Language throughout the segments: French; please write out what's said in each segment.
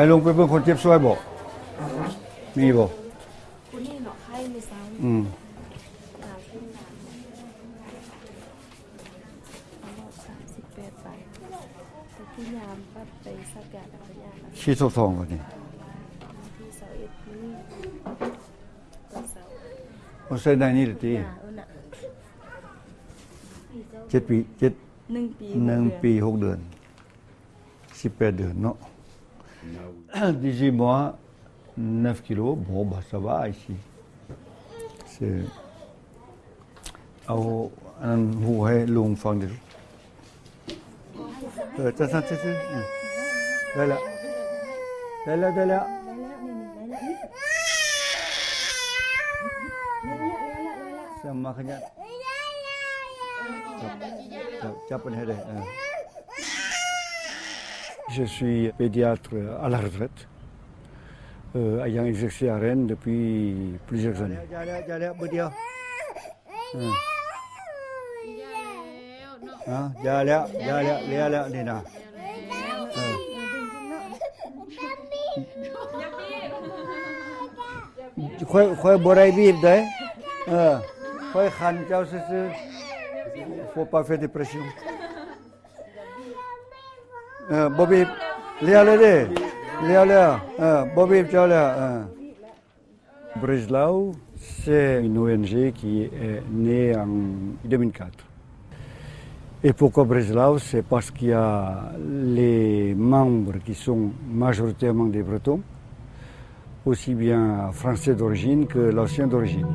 ให้ลงไปเบิ่งคนเจ็บซอยบ่มีบ่คุณนี่เนาะไข้ไม่ซ้ำหาขึ้นหา38 บาทแต่ที่ยามปัดไปสักอย่างแล้วก็ยาม ขี้ทองก่อนนี่ที่21นี้วันเสาร์ บ่ใส่ได้นี่ล่ะติน่ะ7 ปี1 ปี 6 เดือน18 เดือนเนาะ18 mois 9 kilos bon bah ça va ici c'est เอาอันนั้นหูให้ลุงฟังดิจะสั่นซื่อๆได้แล้วsama makanya Je suis pédiatre à la retraite, ayant exercé à Rennes depuis plusieurs années. Khoai borai bib đấy. Khoai khăn cháu sư. Faut pas faire de pression. Bobby, Léa, Bobby, ciao Léa. Breslau, c'est une ONG qui est née en 2004. Et pourquoi Breslau? C'est parce qu'il y a les membres qui sont majoritairement des Bretons, aussi bien français d'origine que laotiens d'origine.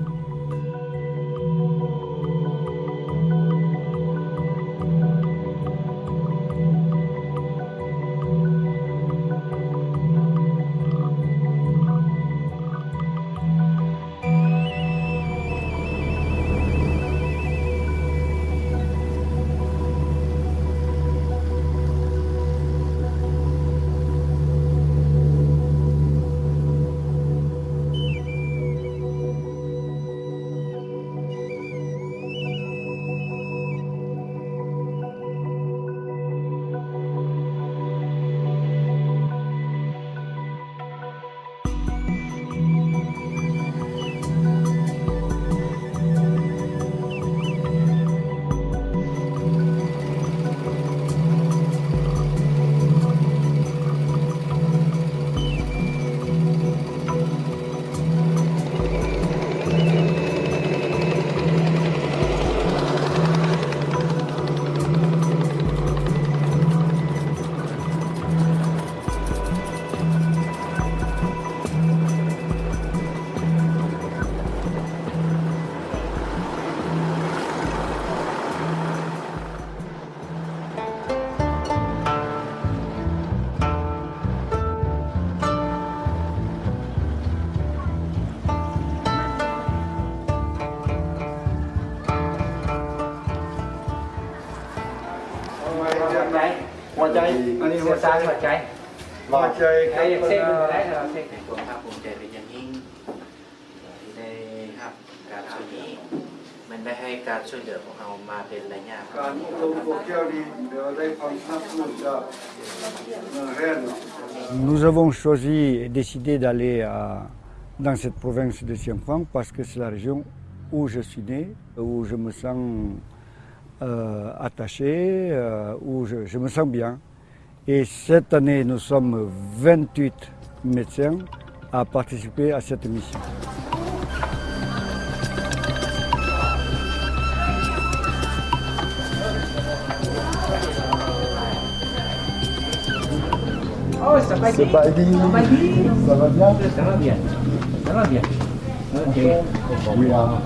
Hoa chay, Ani hoa chay, hoa chay. Hoa chay ใครอยากเซ็กได้เราเซ็กในตัวภาคภูมิใจเป็นอย่างยิ่งที่ได้รับการช่วยเหลือมันได้ให้การช่วยเหลือของเรามาเป็นระยะ การลงโซเชียลนี่เดี๋ยวได้ความสนับสนุนจากเรียน Nous avons choisi et décidé d'aller dans cette province de Xiangfang parce que c'est la région où je suis né, où je me sens attaché, où je me sens bien. Et cette année, nous sommes 28 médecins à participer à cette mission. Oh, ça va bien. Ça va bien. Ça va bien. Ça va bien. Okay. We are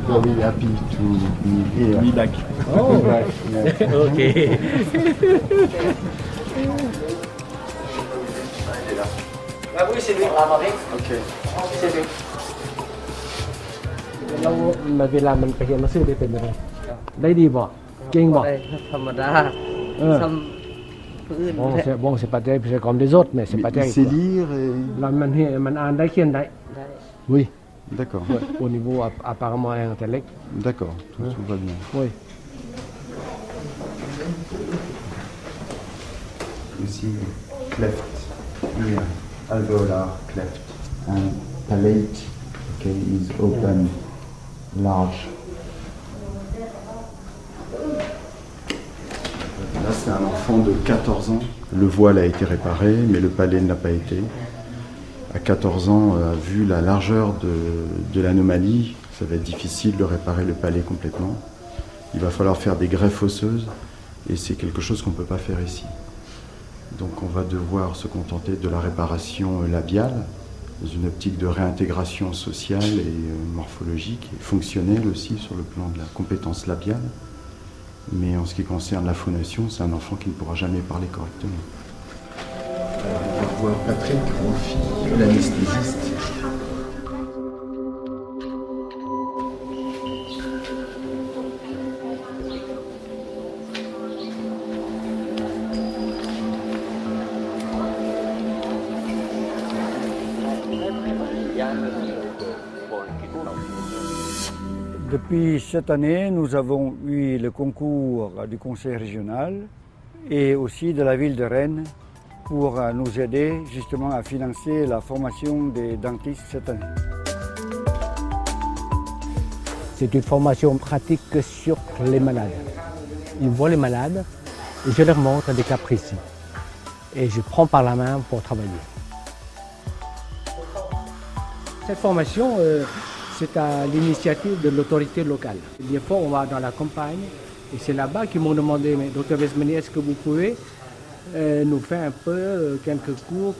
very happy to be back. Oh, okay. Ah oui, c'est lui. Ok. C'est lui. แล้วเวลามันไปเรียนมาซื้อได้เป็นยังไงได้ดีบ่เก่งบ่ ธรรมดาทำพื้น bon c'est pas terrible c'est comme les autres mais c'est pas Il terrible sait quoi. lire et... แล้วมันอ่านได้เขียนได้ ได้ oui D'accord. au niveau apparemment intellect D'accord, tout va bien. oui Aussi, cleft. here, alveolar cleft, and palate, okay, is open, large. Là, c'est un enfant de 14 ans. Le voile a été réparé, mais le palais ne l'a pas été. À 14 ans, vu la largeur de l'anomalie, ça va être difficile de réparer le palais complètement. Il va falloir faire des greffes osseuses, et c'est quelque chose qu'on ne peut pas faire ici. Donc on va devoir se contenter de la réparation labiale, dans une optique de réintégration sociale et morphologique, et fonctionnelle aussi sur le plan de la compétence labiale. Mais en ce qui concerne la phonation, c'est un enfant qui ne pourra jamais parler correctement. On va voir Patrick Rolfi, l'anesthésiste. Depuis cette année, nous avons eu le concours du conseil régional et aussi de la ville de Rennes pour nous aider justement à financer la formation des dentistes cette année. C'est une formation pratique sur les malades. Ils voient les malades et je leur montre des cas précis. Et je prends par la main pour travailler. Cette formation, c'est à l'initiative de l'autorité locale. Des fois, on va dans la campagne et c'est là-bas qu'ils m'ont demandé, mais Dr Besmeni, est-ce que vous pouvez nous faire un peu quelques cours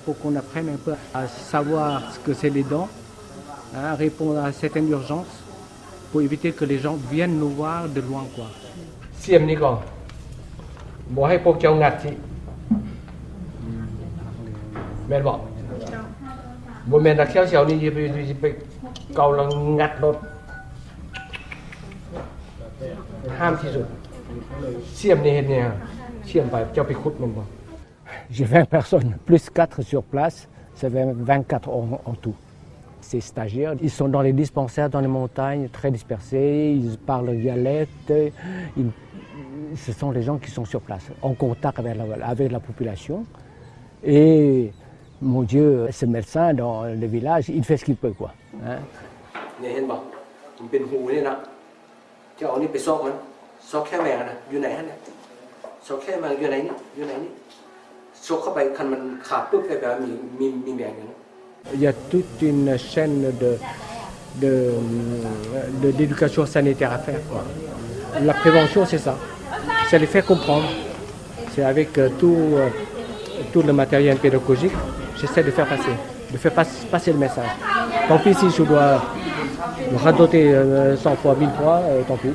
pour qu'on apprenne un peu à savoir ce que c'est les dents, hein, répondre à certaines urgences pour éviter que les gens viennent nous voir de loin, quoi. Si em niก่อนบอกให้พวกเจ้างัดที่แม่นบอกบ่แม่นนักเที่ยวเสียวนี่จะไปเกาลังงัดรถห้ามที่สุดเสียมนี่เห็นเนี่ยเสียมไปเจ้าไปขุดมันบ่ J'ai 20 personnes, plus 4 sur place, ça fait 24 en tout. Ces stagiaires, ils sont dans les dispensaires, dans les montagnes, très dispersés, ils parlent le dialecte, ce sont les gens qui sont sur place, en contact avec la population. Et mon Dieu, ce médecin dans le village, il fait ce qu'il peut, quoi. Hein? Il y a toute une chaîne d'éducation sanitaire à faire, quoi. La prévention, c'est ça. C'est les faire comprendre. C'est avec tout le matériel pédagogique, j'essaie de faire passer le message. Tant pis si je dois radoter 100 fois, 1000 fois, tant pis.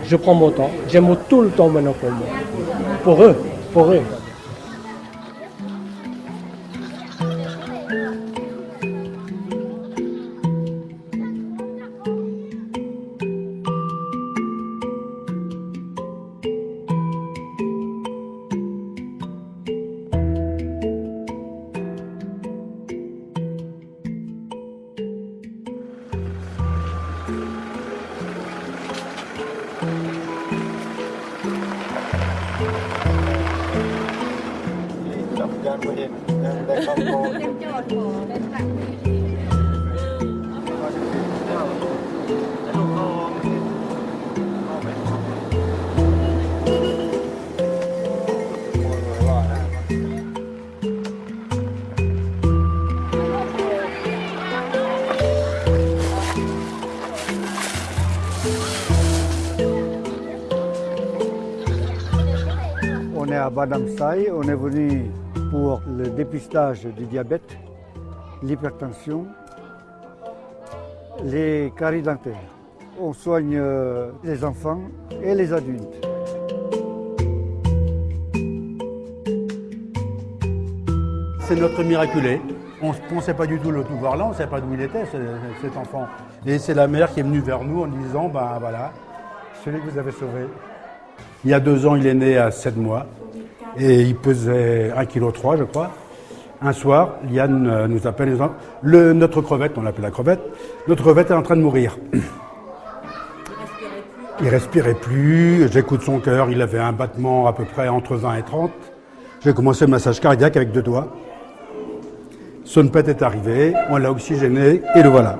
Je prends mon temps, j'aime tout le temps maintenant pour moi. Pour eux. On est à Badamsai, on est venu pour le dépistage du diabète, l'hypertension, les caries dentaires. On soigne les enfants et les adultes. C'est notre miraculé. On ne pensait pas du tout le tout voir là, on ne savait pas d'où il était cet enfant. Et c'est la mère qui est venue vers nous en disant, ben voilà, celui que vous avez sauvé. Il y a 2 ans, il est né à 7 mois et il pesait 1,3 kg, je crois. Un soir, Liane nous appelle, notre crevette, on l'appelle la crevette, notre crevette est en train de mourir. Il respirait plus, j'écoute son cœur, il avait un battement à peu près entre 20 et 30. J'ai commencé le massage cardiaque avec 2 doigts. Son pète est arrivé, on l'a oxygéné et le voilà.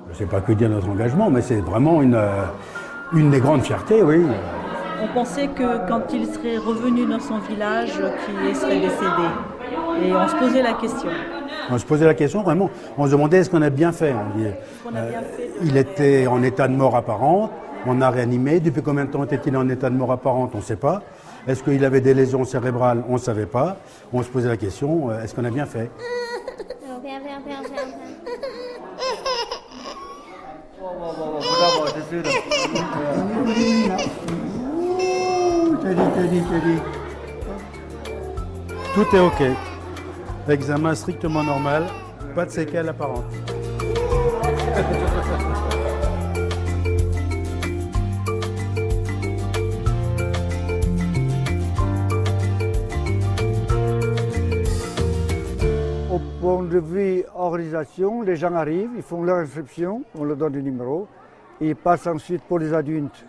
Je ne sais pas que dire notre engagement, mais c'est vraiment une des grandes fiertés, oui. On pensait que quand il serait revenu dans son village, qu'il serait décédé. Et on se posait la question. On se posait la question vraiment, on se demandait est-ce qu'on a bien fait. Il était en état de mort apparente, on a réanimé. Depuis combien de temps était-il en état de mort apparente? On ne sait pas. Est-ce qu'il avait des lésions cérébrales? On ne savait pas. On se posait la question, est-ce qu'on a bien fait? Tout est OK. Examen strictement normal, pas de séquelles apparentes. Au point de vue organisation, les gens arrivent, ils font leur inscription, on leur donne le numéro, et ils passent ensuite pour les adultes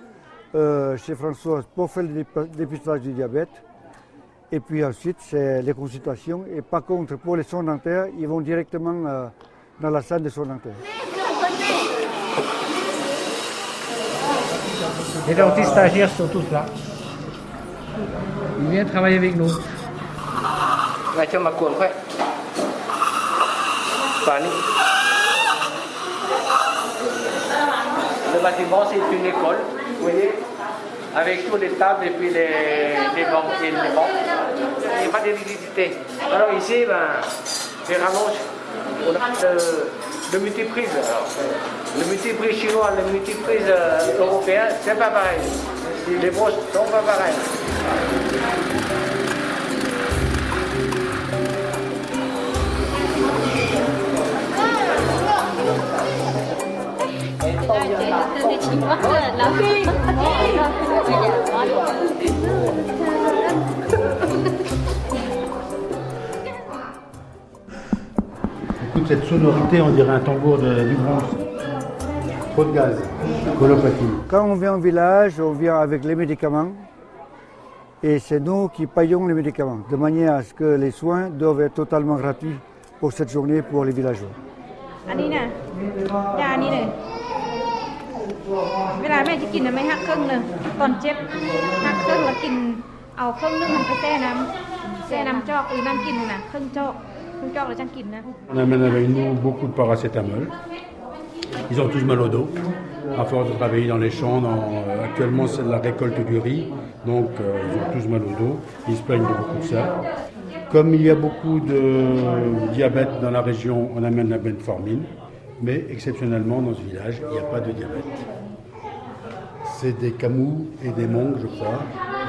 chez Françoise pour faire le dépistage du diabète. Et puis ensuite, c'est les consultations. Et par contre, pour les soins dentaires, ils vont directement dans la salle de soins dentaires. Les dentistes stagiaires sont tous là. Ils viennent travailler avec nous. Le bâtiment, c'est une école, vous voyez, avec toutes les tables et puis les bancs et les bancs. Il n'y a pas d'électricité. Alors ici, les rallonges, on a le multiprise. Le multiprise chinois, le multiprise européen, c'est pas pareil. Les brosses sont pas pareilles. Écoute cette sonorité, on dirait un tambour du bronze. Trop de gaz, colopathie. Quand on vient au village, on vient avec les médicaments. Et c'est nous qui payons les médicaments, de manière à ce que les soins doivent être totalement gratuits pour cette journée pour les villageois. อันนี้นะยานี้เลยเวลาแม่จะกินนะไม่หักครึ่งหนึ่งตอนเจ็บหักครึ่งแล้วกินเอาครึ่งนึงมันไปแช่น้ำจอกหรือน้ำกินนะครึ่งจอกแล้วจังกินนะ On amène avec nous beaucoup de paracétamol. Ils ont tous mal au dos, à force de travailler dans les champs. Actuellement, c'est la récolte du riz, donc ils ont tous mal au dos. Ils se plaignent de beaucoup de ça. Comme il y a beaucoup de diabète dans la région, on amène la metformine, mais exceptionnellement dans ce village, il n'y a pas de diabète. C'est des camous et des mongs, je crois,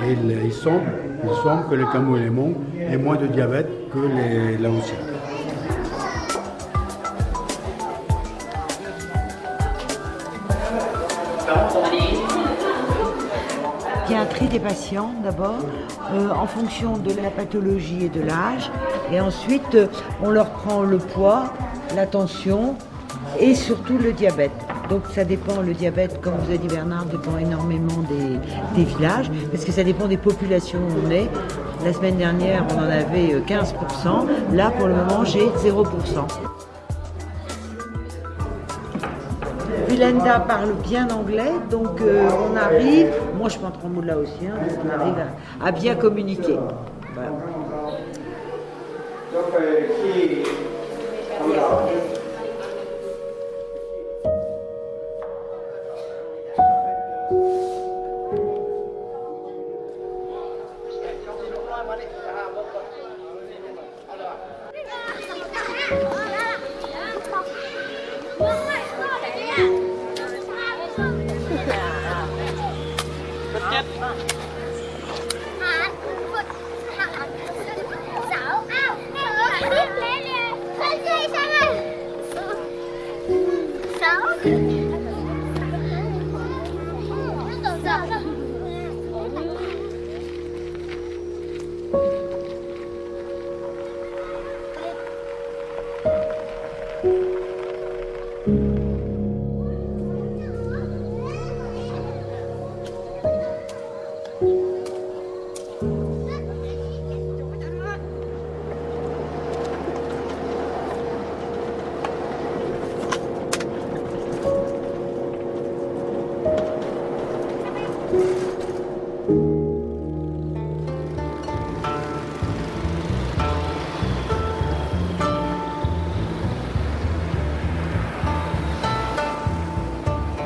et il semble que les camous et les mongs aient moins de diabète que les laotiens. Il y a un tri des patients d'abord, en fonction de la pathologie et de l'âge. Et ensuite, on leur prend le poids, la tension et surtout le diabète. Donc ça dépend, le diabète, comme vous a dit Bernard, dépend énormément des villages, parce que ça dépend des populations où on est. La semaine dernière, on en avait 15%. Là, pour le moment, j'ai 0%. Vilenda parle bien anglais, donc on arrive, moi je parle 3 mots de laotien, donc on arrive à bien communiquer. Voilà.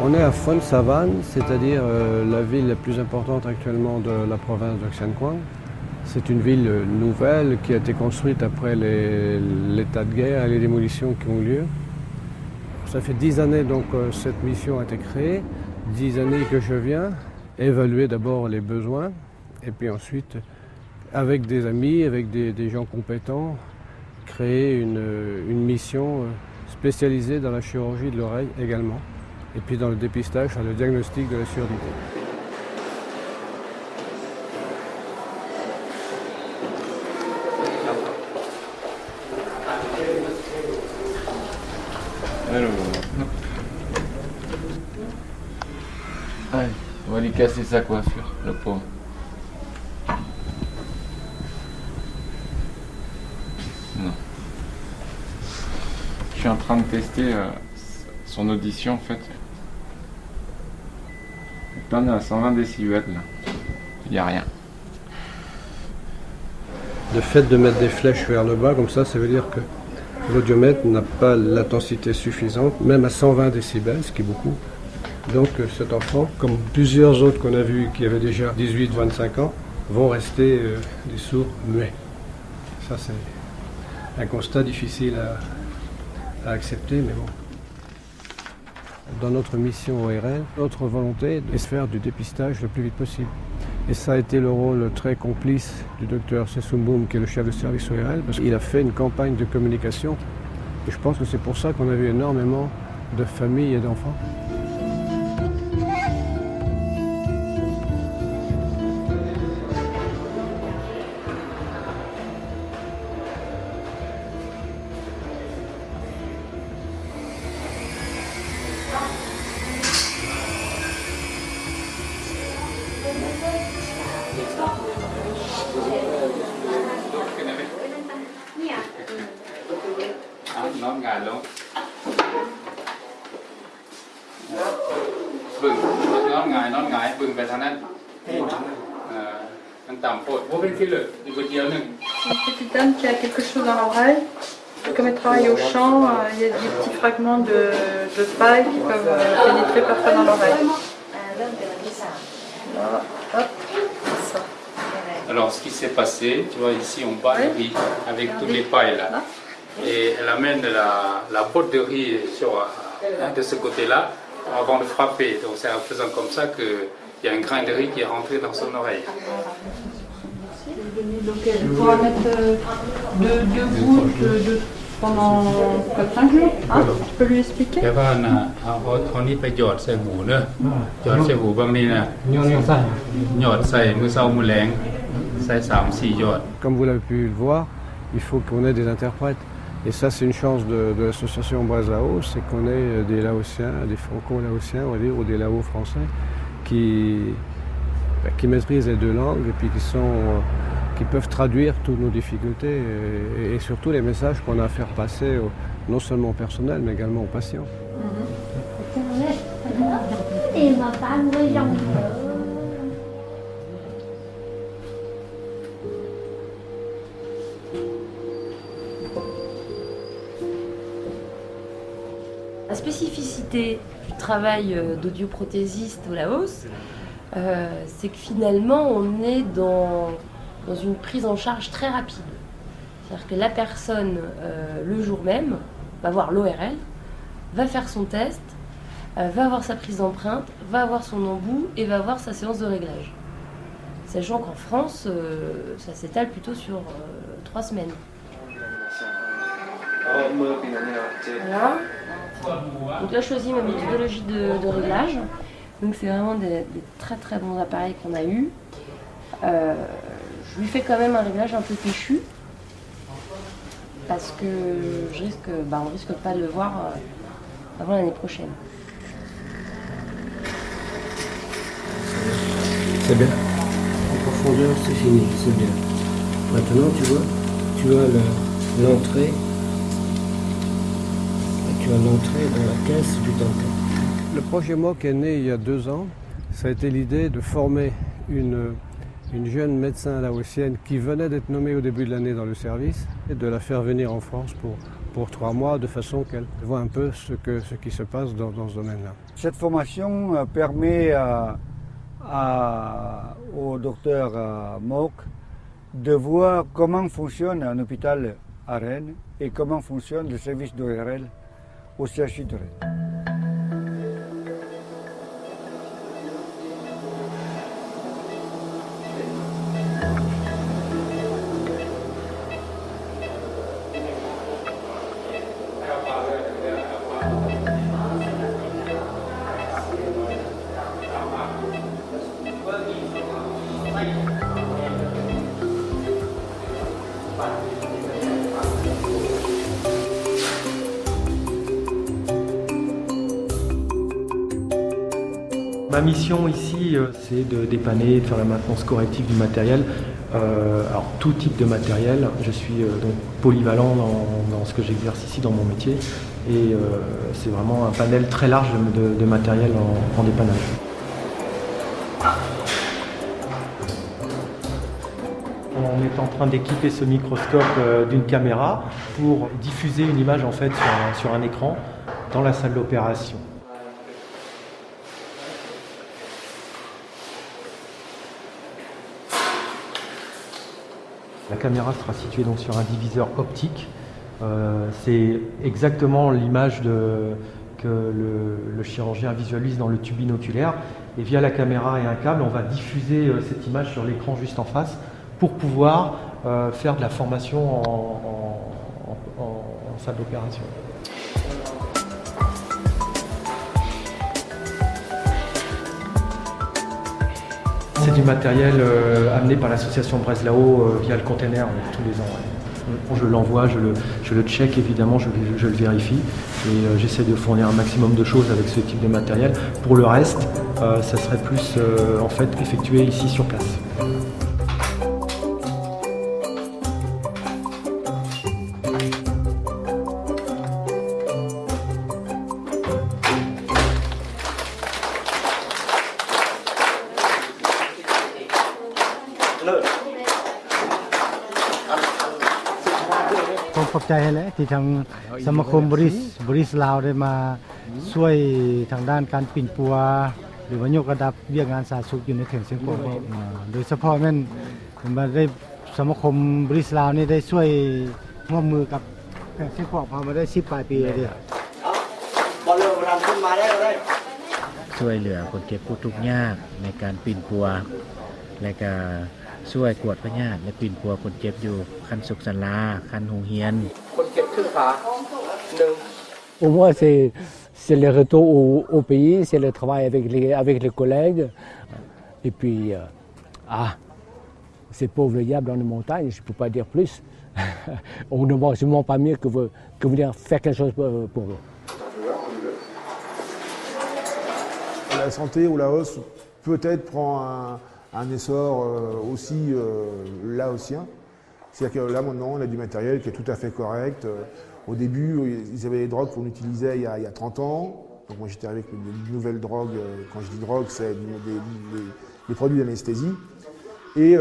On est à Phon Savan, c'est-à-dire la ville la plus importante actuellement de la province de Xian Quang. C'est une ville nouvelle qui a été construite après l'état de guerre et les démolitions qui ont eu lieu. Ça fait 10 années donc cette mission a été créée, 10 années que je viens, évaluer d'abord les besoins et puis ensuite, avec des amis, avec des gens compétents, créer une mission spécialisée dans la chirurgie de l'oreille également. Et puis dans le dépistage, le diagnostic de la surdité. Allez, on va lui casser sa coiffure, le pauvre. Non. Je suis en train de tester son audition en fait. Là on est à 120 décibels là. Il n'y a rien. Le fait de mettre des flèches vers le bas comme ça veut dire que l'audiomètre n'a pas l'intensité suffisante, même à 120 décibels, ce qui est beaucoup. Donc cet enfant, comme plusieurs autres qu'on a vus qui avaient déjà 18-25 ans, vont rester des sourds muets. Ça c'est un constat difficile à accepter, mais bon. Dans notre mission ORL, notre volonté est de faire du dépistage le plus vite possible. Et ça a été le rôle très complice du docteur Sesumboum, qui est le chef de service ORL, parce qu'il a fait une campagne de communication. Et je pense que c'est pour ça qu'on a vu énormément de familles et d'enfants. Une petite dame qui a quelque chose dans l'oreille. Comme elle travaille au champ, il y a des petits fragments de paille qui peuvent pénétrer parfois dans l'oreille. Voilà, hop, ça. Alors ce qui s'est passé, tu vois ici on bat le riz avec toutes les pailles là. Et elle amène la botte de riz de ce côté-là avant de frapper. Donc c'est en faisant comme ça qu'il y a un grain de riz qui est rentré dans son oreille. Donc elle pourra mettre deux gouttes pendant 4-5 jours. Hein? Tu peux lui expliquer? Comme vous l'avez pu le voir, il faut qu'on ait des interprètes. Et ça, c'est une chance de l'association Ambroise Laos, c'est qu'on ait des Laotiens, des Franco-Laotiens, on va dire, ou des Lao français, qui maîtrisent les deux langues et puis qui peuvent traduire toutes nos difficultés et surtout les messages qu'on a à faire passer non seulement au personnel mais également aux patients. La spécificité du travail d'audioprothésiste au Laos, c'est que finalement on est dans une prise en charge très rapide. C'est-à-dire que la personne, le jour même, va voir l'ORL, va faire son test, va avoir sa prise d'empreinte, va avoir son embout et va avoir sa séance de réglage. Sachant qu'en France, ça s'étale plutôt sur 3 semaines. Voilà. Donc là, je choisis ma méthodologie de réglage. Donc c'est vraiment des très très bons appareils qu'on a eus. Je lui fais quand même un réglage un peu péchu parce que on risque pas de le voir avant l'année prochaine. C'est bien. En profondeur, c'est fini, c'est bien. Maintenant, tu as l'entrée. Tu as l'entrée dans la caisse du dentin. Le projet MOC est né il y a 2 ans. Ça a été l'idée de former une jeune médecin laotienne qui venait d'être nommée au début de l'année dans le service et de la faire venir en France pour pour 3 mois de façon qu'elle voit un peu ce qui se passe dans ce domaine-là. Cette formation permet au docteur Mock de voir comment fonctionne un hôpital à Rennes et comment fonctionne le service d'ORL au CHU de Rennes. Ma mission ici, c'est de dépanner, de faire la maintenance corrective du matériel. Alors tout type de matériel. Je suis donc polyvalent dans ce que j'exerce ici dans mon métier. Et c'est vraiment un panel très large de matériel en dépannage. On est en train d'équiper ce microscope d'une caméra pour diffuser une image en fait sur un écran dans la salle d'opération. La caméra sera située donc sur un diviseur optique. C'est exactement l'image que le chirurgien visualise dans le tube binoculaire. Et via la caméra et un câble, on va diffuser cette image sur l'écran juste en face pour pouvoir faire de la formation en salle d'opération. C'est du matériel amené par l'association Breslau via le container tous les ans. Ouais. Je l'envoie, je le check évidemment, je le vérifie et j'essaie de fournir un maximum de choses avec ce type de matériel. Pour le reste, ça serait plus en fait effectué ici sur place.ผมขอบใจให้แล้วที่ทางสมาคมบริสลาวได้มาช่วยทางด้านการปิ่นปัวหรือว่ายกระดับเวียกงานสาธารณสุขอยู่ในเขื่อนเชียงกงโดยเฉพาะแม่นมาได้สมาคมบริสลาวนี่ได้ช่วยร่วมมือกับเขื่อนเชียงกงพอมาได้10 ปลายปีเลยบอลเริ่มทำขึ้นมาได้เลยช่วยเหลือคนเจ็บผู้ทุกข์ยากในการปิ่นปัวและก็ช่วยกวดพยาธิและปิ่นปัวคนเจ็บอยู่คันสุขสันลาคันโรงเรียนคนเจ็บครึ่งขา1 Pour moi, c'est le retour au pays, c'est le travail avec les collègues. Et puis, ces pauvres diables dans les montagnes, je ne peux pas dire plus. On ne mange sûrement pas mieux que venir faire quelque chose pour eux. La santé ou la hausse peut-être prend un essor aussi laotien. C'est-à-dire que là maintenant on a du matériel qui est tout à fait correct. Au début ils avaient les drogues qu'on utilisait il y a 30 ans. Donc moi j'étais avec de nouvelles drogues, quand je dis drogue c'est des produits d'anesthésie. Et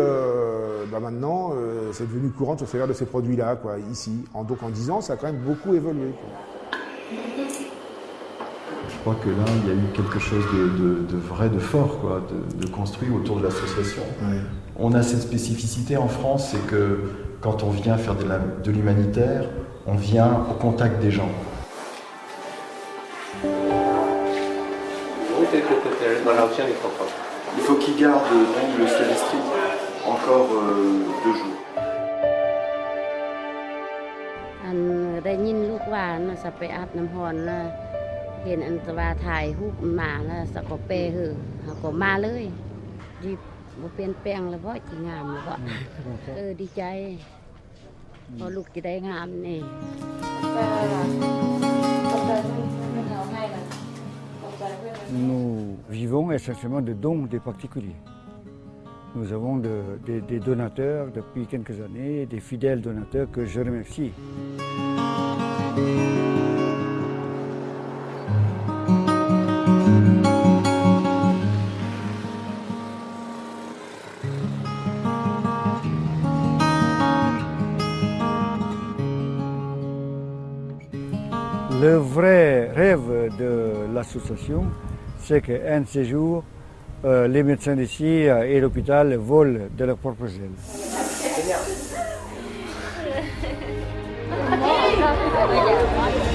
maintenant c'est devenu courant de se servir de ces produits-là ici. Donc en 10 ans ça a quand même beaucoup évolué. Je crois que là, il y a eu quelque chose de vrai, de fort, de construit autour de l'association. Oui. On a cette spécificité en France, c'est que quand on vient faire de l'humanitaire, on vient au contact des gens. Il faut qu'ils gardent donc le Célestri encore 2 jours. ได้ยินลูกว่าน่ะจะไปอาบน้ำร้อนแล้วเห็นอันตราถ่ายรูปมาแล้วสกเปหือเขาก็มาเลยดีบ่เปลี่ยนแปลงแล้วเพราะสิงามแล้วก็ดีใจพอลูกจะได้งามนี่ Nous vivons essentiellement de dons des particuliers. Nous avons des donateurs depuis quelques années, des fidèles donateurs que je remercie. Le vrai rêve de l'association, c'est qu'un de ces jours, les médecins d'ici et l'hôpital volent de leurs propres ailes. Dạ.